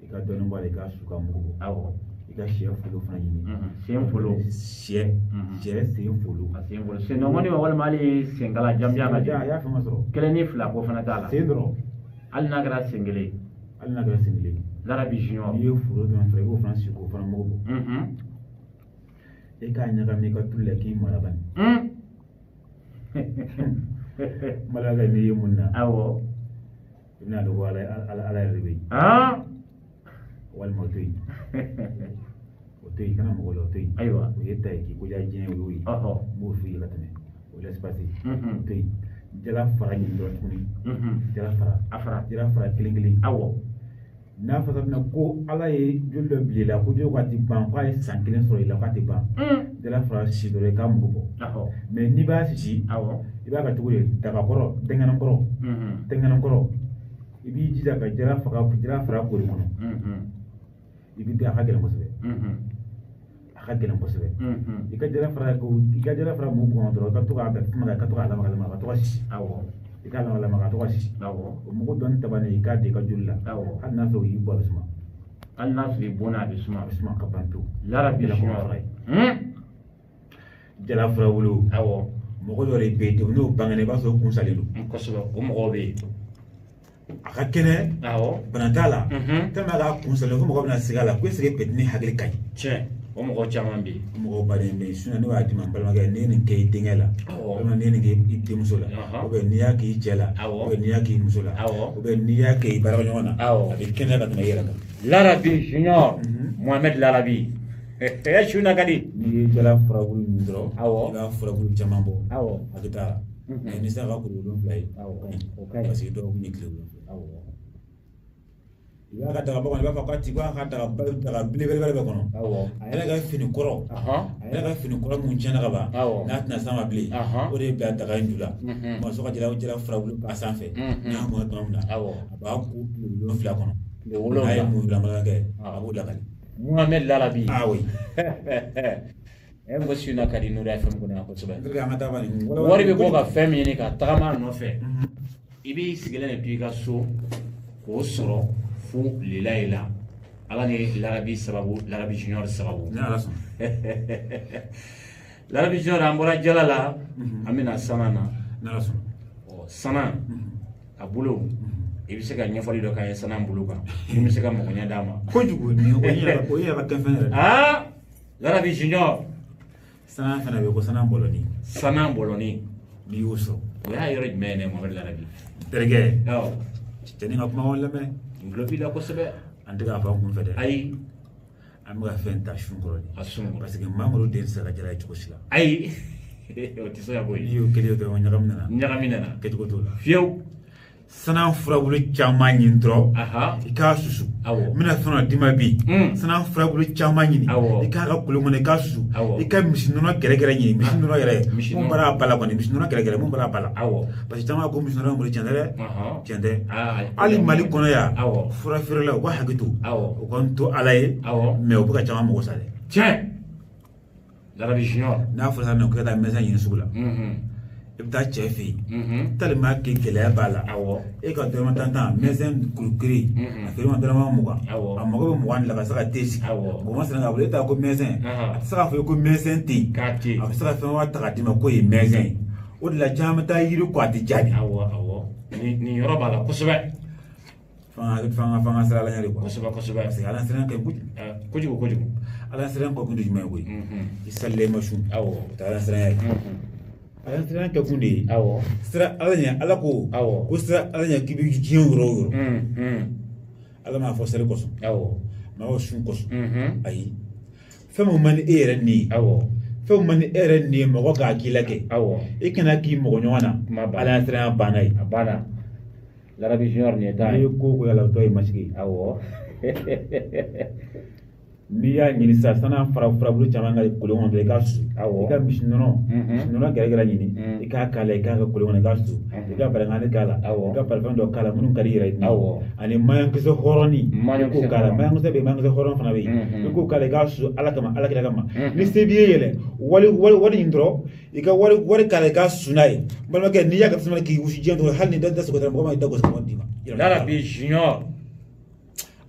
i ka dɔɔnin bɔ a la i ka su ka mugu bɔ i ka sɛ folo fana ɲini sen folo sɛ sen folo sen dɔgɔnin ma walima hali senkala janbiya ka a y'a fɛn sɔrɔ kelen ni fila ko fana t'a la sen dɔrɔn hali n'a kɛra sen kelen Larabi Junior n'i ye foro dɔrɔn sɔrɔ i b'o fana si k'o fana mugu bɔ e k'a ɲagami i ka tulu la k'i mara bani malaka n'i ye mun na i bɛna dɔn ko ala yɛrɛ de bɛ yen walima o to yen otoyi kana mɔgɔ la otoyi ayiwa o ye ta ye k'i ko ja diɲɛ o y'o ye m'o f'i ye ka tɛmɛ o laisse passer otoyi jala fara ɲini dɔrɔn tuguni jala fara kelen awɔ n'a fɔra bɛna ko ala ye joli dɔ bil'i la ko joli k'a ti ban k'a ye san 1 sɔrɔ i la k'a ti ban jala fara si dɔrɔn i k'a mugu bɔ mais n'i b'a sisi i b'a kɛ cogo di dagakɔrɔ dɛngɛnɛkɔrɔ i b'i jija ka jala fara kori kɔnɔ i bɛ a ka gɛlɛn kosɛbɛ i ka jala fara mugu kɔnɔ dɔrɔn i ka to k'a bɛɛ kuma ka to k'a lamaga ka to ka sisi i ka lamaga ka to ka sisi o mugu dɔɔni tabannen i k'a di i ka joli la hali n'a sɔrɔ o y'i bɔ a bɛ suma hali n'a sɔrɔ i bɔnna a bɛ suma ka ban pewu larabi jala fara wolo mɔgɔ dɔ de bɛ yen n'o bangena i b'a sɔrɔ o kun salen don kosɛbɛ o mɔgɔw bɛ yen a ka kɛnɛ bana t'a la tellement k'a kun salen ko mɔgɔ bɛna sigi a la ko est-ce que petini hakili ka ɲi tiɲɛ o mɔgɔ caman bɛ yen mɔgɔ baden bɛ yen sinon ne b'a di ma n balimakɛ n'i ye nin kɛ i denkɛ la walima n'i ye nin kɛ i denmuso la ou bien n'i y'a kɛ i cɛ la ou bien n'i y'a kɛ i muso la ou bien n'i y'a kɛ i baarakɛɲɔgɔn na a bɛ kɛnɛya ka tɛmɛ i yɛrɛ kan Larabi Junior Mohamed Larabi suna ka di n'i ye jala furabulu ɲini dɔrɔn i b'a furabulu caman bɔ a bɛ taa mais ni sera ka kuru 7 ye parce que dɔw kun ye tile 7 i b'a ka dagaba kɔnɔ i b'a fɔ k'a tigi b'a ka daga belebele bɛ kɔnɔ a yɛrɛ ka fini kɔrɔ mun tiɲɛna ka ban n'a tɛna s'a ma bilen o de ye bila daga in ju la ma sɔn ka jala furabulu k'a sanfɛ n'a mɔna tuma min na a b'a ko tile 7 kɔnɔ n'a ye mun bilamana kɛ a b'o lakali Mohamed Larabi oui mɔgɔ suna ka di Nuru FM kɔnɔ yan kosɛbɛ wari wari bɛ bɔ ka fɛn min ɲini ka tagama a nɔfɛ i b'i sigilen de to i ka so k'o sɔrɔ fu lilayi la ala ni Larabi Junior sababu Larabi Junior an bɔra jala la an bɛna sanan na sanan a bolo i bɛ se ka ɲɛfɔli dɔ k'an ye sanan bolo kan i bɛ se ka mɔgɔɲɛ d'a ma kojugu o yɛrɛ ka kɛ fɛn yɛrɛ Larabi Junior sanan fana bɛ ko sanan bɔlɔni n'i y'o sɔrɔ o y'a yɔrɔ jumɛn ye ne Mohamed Larabi terikɛ cɛnin ka kumaw lamɛn n tulo b'i la kosɛbɛ an tɛ k'a fɔ an kun fɛ dɛ ayi an bɛ ka fɛn ta sun kɔrɔ de a sun parce que mangoro den tɛ se ka jala ye cogo si la ayi o tɛ se ka bɔ yen n'i y'o kelen dɔrɔn ɲagami nana kɛcogo t'o la fiyewu sanan furabulu caman ɲini dɔrɔn i k'a susu n bɛna fɛn dɔ d'i ma bi sanan furabulu caman ɲini i k'a ka kolon kɔnɔ i k'a susu i ka misi nɔnɔ gɛrɛgɛrɛ ɲini misi nɔnɔ yɛrɛ mun b'a bala kɔni misi nɔnɔ gɛrɛgɛrɛ mun b'a bala parce que caman ko misi nɔnɔ bolo tiɲɛ tɛ dɛ tiɲɛ tɛ hali Mali kɔnɔ yan fura feerela u ka hakɛ to u ka n to ala ye mais u bɛ ka caman mago sa dɛ tiɲɛ Larabi Junior n'a fɔra sisan nɔ k'i ka taa médecin ɲini sugu la i bɛ taa cɛ fɛ yen tellement que gɛlɛya b'a la e ka dɔrɔmɛ 10 médecin kurukuru a feere ma dɔrɔmɛ 20 a mago bɛ 20 de la ka se ka thé sigi o ma sɛnɛ ka wele e t'a ko médecin a tɛ se k'a fɔ i ko médecin tɛ yen a bɛ se ka fɛn wɛrɛ ta k'a d'i ma k'o ye médecin ye o de la caman bɛ taa yiri kɔ a tɛ jaabi nin yɔrɔ b'a la kosɛbɛ fanga sira ala ɲɛ de quoi kosɛbɛ parce que ala siran ka kojugu ala siran kɔ kun de jumɛn ye koyi i salilen ma su o tɛ ala siran ye ala siran kɛ kun de ye sira ala ɲɛ ala ko sira ala ɲɛ k'i bɛ diɲɛ yɔrɔ o yɔrɔ ala m'a fɔ seli kɔsɔn m'a fɔ sun kɔsɔn ayi fɛn min man di e yɛrɛ nin ye fɛn min man di e yɛrɛ nin ye mɔgɔ k'a k'i la kɛ e kana k'i mɔgɔ ɲɔgɔn na ala siran banna ye a banna Larabi Junior nin ye taa ye ko yala o tɔ ye masigi n'i y'a ɲini sisan sanan furabulu caman ka kolon kɔnɔ i k'a susu i ka misi nɔnɔ gɛrɛgɛrɛ ɲini i k'a k'a la i k'a ka kolon kɔnɔ i k'a susu i ka barangani k'a la i ka parfum dɔ k'a la minnu ka di i yɛrɛ ye ani maɲankisɛ hɔrɔnin i k'o k'a la maɲankisɛ bɛ yen maɲankisɛ hɔrɔn fana bɛ yen i k'o k'a la i k'a susu ala kama ala kira kama ni se b'i ye yɛlɛ wari in dɔrɔn i ka wari k'a la i k'a susu n'a ye balimakɛ n'i y'a kɛ tasuma k'i wusu diɲɛ dɔrɔn hali ni da sɔgɔtara mɔgɔ ma i da gosi kɔnɔ d'i ma Larabi Junior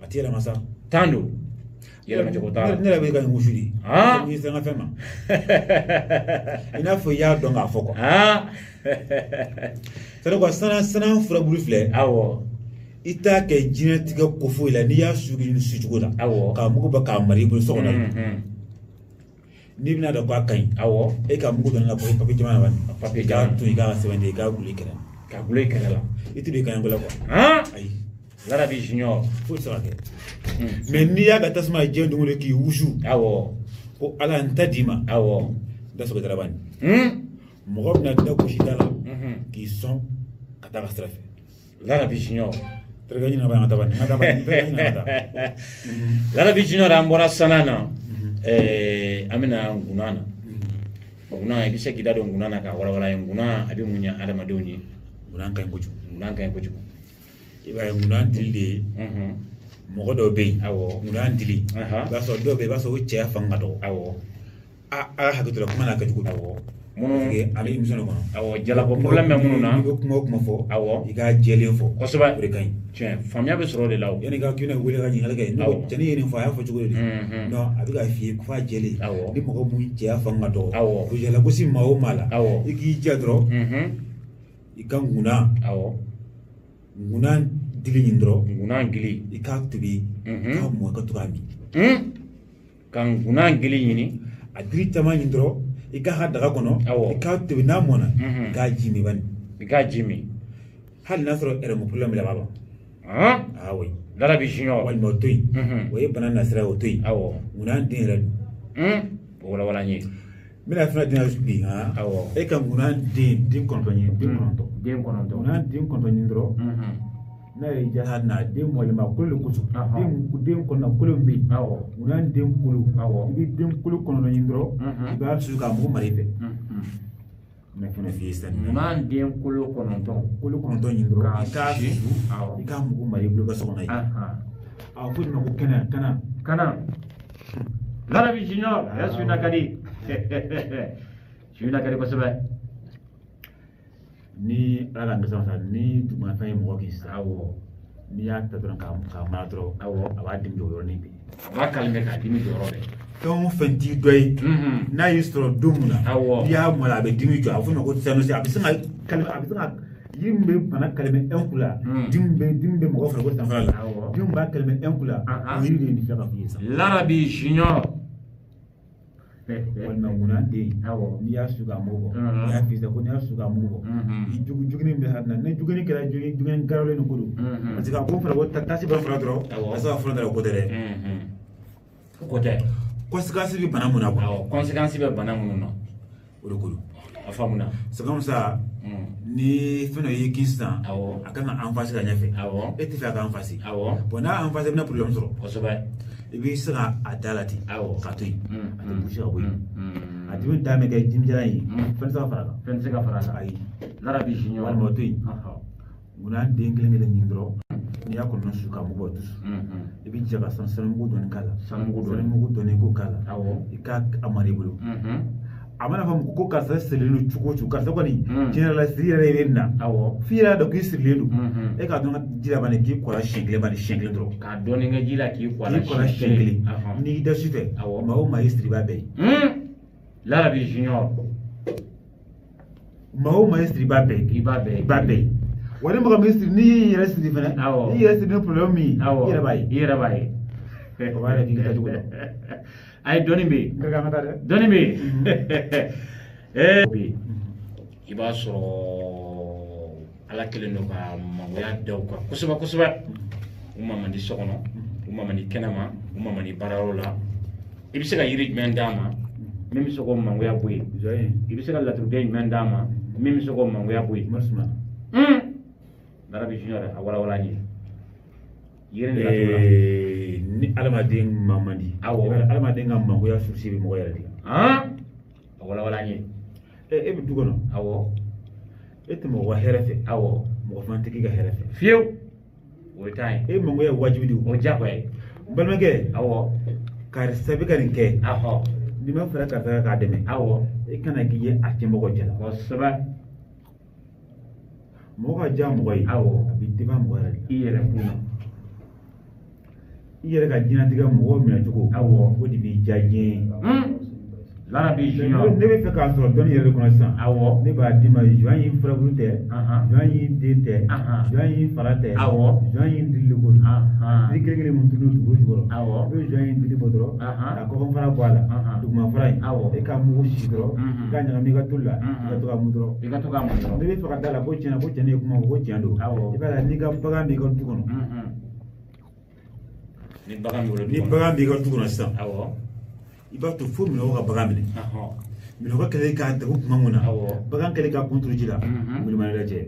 a tɛ yɛlɛma sa tan don yɛlɛma cogo t'a la ne yɛrɛ bɛ ka nin wusu de n'i sera n ka fɛn ma i n'a fɔ i y'a dɔn k'a fɔ quoi c'est à dire sanan furabulu filɛ i t'a kɛ diɲɛtigɛ ko foyi la n'i y'a susu su cogo la k'a mugu bɔ k'a mari i bolo so kɔnɔ n'i bɛna dɔn k'a ka ɲi e ka mugu dɔn ka bɔ papiye jama na papiye i k'a to i k'a sɛbɛn i k'a gulon i kɛrɛ la i tɛ don i ka ɲɛngo la quoi ayi Larabi junior fo sake mais ni ya ga tasma jendo ngole ki wusu ko ala ntadima da so dara bani mo na da ko shidala ki son kata ga strafe Larabi junior tergani na ba ngata bani Larabi junior ambora sanana amina ngunana nguna ibise kidado ngunana ka wala nguna abi munya adama doni nguna kan koju iba nguna dilde mo do be nguna dili ba so do be ba so che fanga do a ha do ko mana ka jugo mono ke ali misono ko jala ko problème mono na ko fo iga jele fo ko so ba re kan tiens famia be soro de law yani ga kina wele ga nyala ga no tani yeni fo ya fo jugo de no abiga fi ko fa jele ni mo ko mu che fanga do ko jala ko si mawo mala igi jadro ikan nguna dili nyindro nguna ngili ikatubi ka mo ka tugami kan nguna ngili nyini adri tama nyindro ika hadaga kono ikatubi na mona ka jimi ban ka jimi hal nasro ere mo problem la baba oui Larabi junior wal mo toy way banana nasra o toy nguna dinre wala nyi mina fana dina bi e kan nguna din kontonyi din konto nguna din kontonyi ndro na yi jahad na din molima kullu kusu din kono kullu bi nguna din kullu ibi din kullu kono ndro iba su ka mo maribe na fana fi stan nguna din kullu kono ndro ka mo maribe ka so na yi fu no ko kana Larabi junior ya suna kadi kadi ko sebe ni ala ngasa sa ni tuma fay mo ki sawo ni ya ta don ka ma dro aba dim do yorni bi aba kalme ka dimi do robe ton fenti doy na yistro dumna ya mo la be dimi jo afu no ko seno si abisanga kalme abisanga yimbe bana kalme enkula dimbe mo ofre ko tanfala dimba kalme enkula yiri de ni faka fi sa Larabi junior walma nguna de ni ya suga mogo ya fisa ko ni ya suga mogo jugni be hadna ne jugni kala jugni garole no kudu parce que ko fara wata tasi ba fara dro asa fara dro ko dere conséquence bi bana muna ko conséquence bi bana muna o do kudu afamuna c'est comme ça ni feno yi kinstan akana en face ga nyafe et ti fa ga en face bon na en face na problème soro ko so ba ibi sira adalati katui ati bushi ga boyi ati bin dame ga jimjara yi fen sa fara ai Larabi junior wal motui nguna dengle ngene nyindro ni yakon no suka mu botus ibi jaga san mu don kala mu don ko kala ika amari bulu amana fam ko ka sa selenu chuko chuka sa kwani general sirire renna fira do ki sirlelu e ka don jira bane ki ko la shingle dro ka don nga jila ki ko la shingle ni da sute ma o maestri ba be Larabi junior ma o maestri ba be wani maka maestri ni yere siri fana ni yere siri problem mi yere bai ko ba ki ka jugo ay doni be iba soro ala kelen no ka mangoya daw ka kusuba umma mandi sokono umma mandi kenama umma mandi bararola ibise ka yiri men dama mimi soko mangoya boy ibise ka latru de men dama mimi soko mangoya boy marsuma Larabi junior wala ni yiri ni alamaden mamandi alamaden ga mango ya sursi bi mo yare wala ni e bi dugono ete mo wa herefe mo fantiki ga herefe fiu o tay e mango ya wajibi du o jakoy balmage kar sabi kan ke ni ma fara ka deme e kana giye a ke mo ko jela ko saba mo ga jam mo yi bi tiba mo yare iyere kuna iyere ka jina tiga mo mina jugo o di bi jaje Larabi Junior ne bɛ fɛ k'a sɔrɔ dɔnni yɛrɛ de kɔnɔ sisan ne b'a d'i ma juin in furabulu tɛ juin in den tɛ juin in fara tɛ juin in dili ko ni kelen kelen mun tunu dugu jukɔrɔ i bɛ juin in dili bɔ dɔrɔn ka kɔkɔ fara bɔ a la duguma fara in e ka mugu si dɔrɔn i ka ɲagami i ka tulu la i ka to ka mun dɔrɔn ne bɛ fɛ ka da la ko tiɲɛna ko cɛnni ye kuma fɔ ko tiɲɛ don i b'a la n'i ka bagan b'i ka du kɔnɔ ni bagan b'i ka du kɔnɔ sisan i b'a to fo minɔgɔ ka bagan minɛ minɔgɔ kɛlen k'a dagu kuma mun na bagan kɛlen k'a kunturu ji la wulimani lajɛ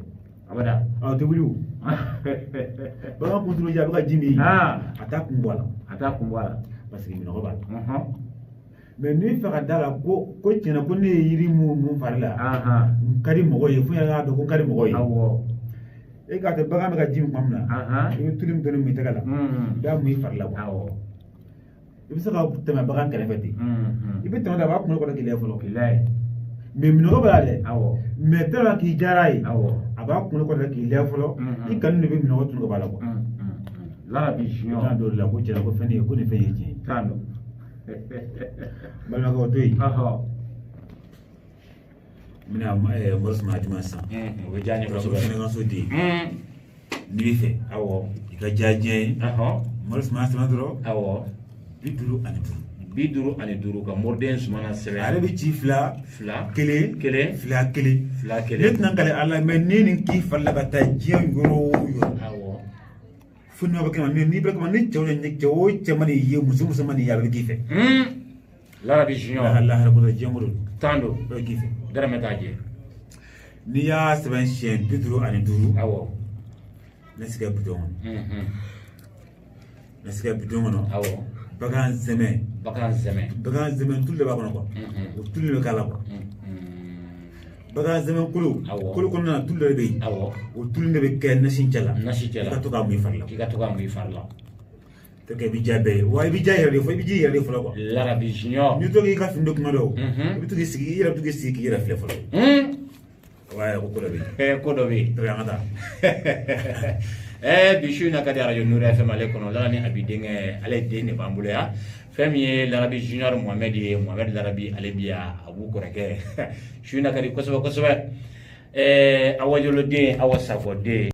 abada tɛ wuli o bagan kunturu ji a bɛ ka ji min a t'a kun bɔ a la parce que minɔgɔ b'a la mais n'i fɛ ka da la ko tiɲɛna ko ne ye yiri mun fari la n ka di mɔgɔ ye fo n yɛrɛ k'a dɔn ko n ka di mɔgɔ ye e k'a kɛ bagan bɛ ka ji min kuma min na i bɛ tulu min dɔɔni min i tɛgɛ la i b'a mun i fari la i bɛ se ka tɛmɛ bagan kɛrɛfɛ ten i bɛ tɛmɛ a b'a kunkolo kɔnɔ keleya fɔlɔ mais minɔgɔ b'a la dɛ mais tellement k'i diyara ye a b'a kunkolo kɔnɔ keleya fɔlɔ i kanu de bɛ minɔgɔ tunu ka b'a la quoi Larabi Junior n'a dɔw la ko cɛla ko fɛn ye ko nin fɛn ye tiɲɛ balimakɛ o to yen n bɛna mɔrɔ suma jumɛn san o bɛ diya n ye kosɛbɛ kɛnɛkanso den n'i bɛ fɛ i ka diya diɲɛ ye mɔrɔ suma sama dɔrɔn 55 ka mɔriden sumana sɛbɛn ale bɛ ci fila kelen ne tɛna kale ala mais ne ni k'i farila ka taa diɲɛ yɔrɔ o yɔrɔ fo n'a bɛ kɛ ma n'i bɛ kama ni cɛ o cɛ ma n'i ye muso ma n'i ye a bɛ k'i fɛ Larabi Junior lahara kɔnɔ diɲɛ mo don tan don bɛ k'i fɛ dɛrɛmɛ t'a jɛ n'i y'a sɛbɛn siɲɛ 55 ne siga bidon kɔnɔ bagan zɛmɛ tulu de b'a kɔnɔ quoi o tulu de bɛ k'a la quoi bagan zɛmɛ kolo kɔnɔna na tulu dɔ de bɛ yen o tulu de bɛ kɛ nasi cɛ la i ka to k'a mun i fari la tɛ kɛ i bɛ diya bɛɛ ye wa i bɛ diya yɛrɛ de fɔ i bɛ ji yɛrɛ de fɔlɔ quoi Larabi Junior n'i to k'i ka fini dɔ kuma dɔw i bɛ to k'i sigi i yɛrɛ bɛ to k'i sigi k'i yɛrɛ filɛ fɔlɔ ko dɔ bɛ yen ko dɔ bɛ yen an ka taa bi su in na ka di radio Nuru FM ale kɔnɔ Lala ni Abi denkɛ ale den de b'an bolo yan fɛn min ye Larabi Junior Mohamed ye Mohamed Larabi ale bi yan a b'u kɔrɔkɛ su in na ka di kosɛbɛ kosɛbɛ Awa Jolo den Awa Safo den